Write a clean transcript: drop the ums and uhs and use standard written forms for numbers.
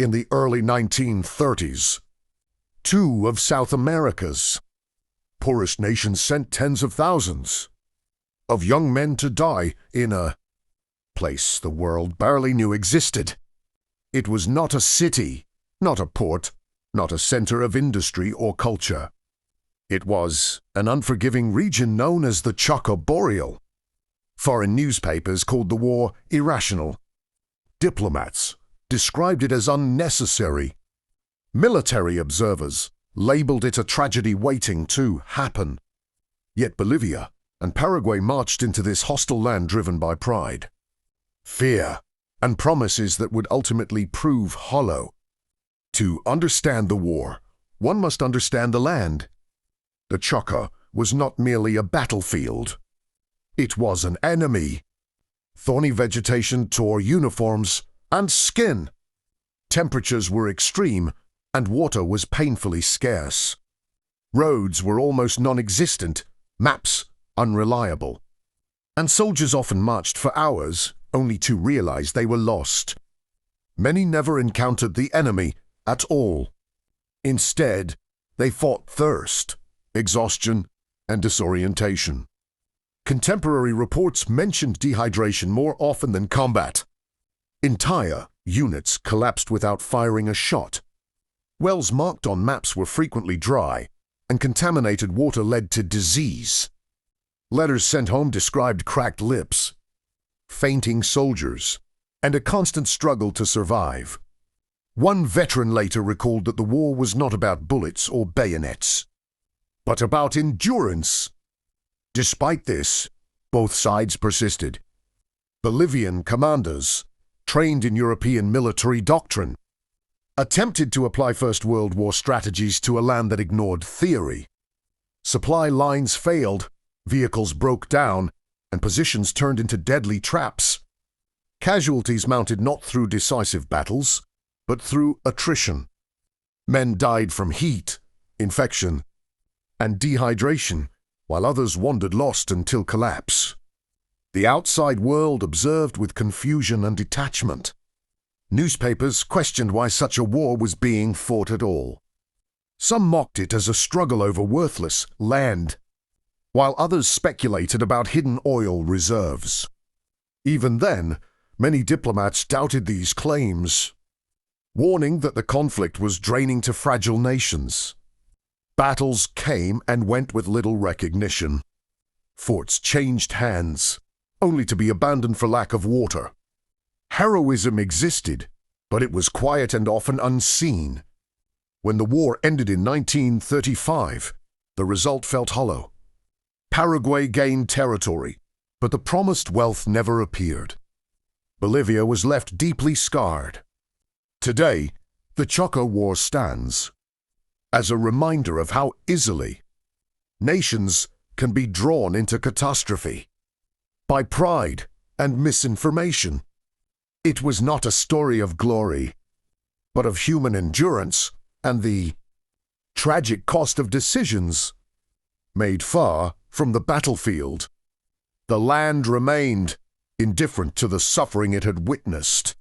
in the early 1930s. Two of South America's poorest nations sent tens of thousands of young men to die in a place the world barely knew existed. It was not a city, not a port, not a center of industry or culture. It was an unforgiving region known as the Chaco Boreal. Foreign newspapers called the war irrational. Diplomats described it as unnecessary. Military observers labeled it a tragedy waiting to happen. Yet Bolivia and Paraguay marched into this hostile land driven by pride, fear, and promises that would ultimately prove hollow. To understand the war, one must understand the land. The Chaco was not merely a battlefield. It was an enemy. Thorny vegetation tore uniforms and skin. Temperatures were extreme, and water was painfully scarce. Roads were almost non-existent, maps unreliable. And soldiers often marched for hours, only to realize they were lost. Many never encountered the enemy at all. Instead, they fought thirst, exhaustion, and disorientation. Contemporary reports mentioned dehydration more often than combat. Entire units collapsed without firing a shot. Wells marked on maps were frequently dry, and contaminated water led to disease. Letters sent home described cracked lips, fainting soldiers, and a constant struggle to survive. One veteran later recalled that the war was not about bullets or bayonets, but about endurance. Despite this, both sides persisted. Bolivian commanders, trained in European military doctrine, attempted to apply First World War strategies to a land that ignored theory. Supply lines failed, vehicles broke down, and positions turned into deadly traps. Casualties mounted not through decisive battles, but through attrition. Men died from heat, infection, and dehydration, while others wandered lost until collapse. The outside world observed with confusion and detachment. Newspapers questioned why such a war was being fought at all. Some mocked it as a struggle over worthless land, while others speculated about hidden oil reserves. Even then, many diplomats doubted these claims, warning that the conflict was draining to fragile nations. Battles came and went with little recognition. Forts changed hands, only to be abandoned for lack of water. Heroism existed, but it was quiet and often unseen. When the war ended in 1935, the result felt hollow. Paraguay gained territory, but the promised wealth never appeared. Bolivia was left deeply scarred. Today, the Chaco War stands as a reminder of how easily nations can be drawn into catastrophe by pride and misinformation. It was not a story of glory, but of human endurance and the tragic cost of decisions made far from the battlefield. The land remained indifferent to the suffering it had witnessed.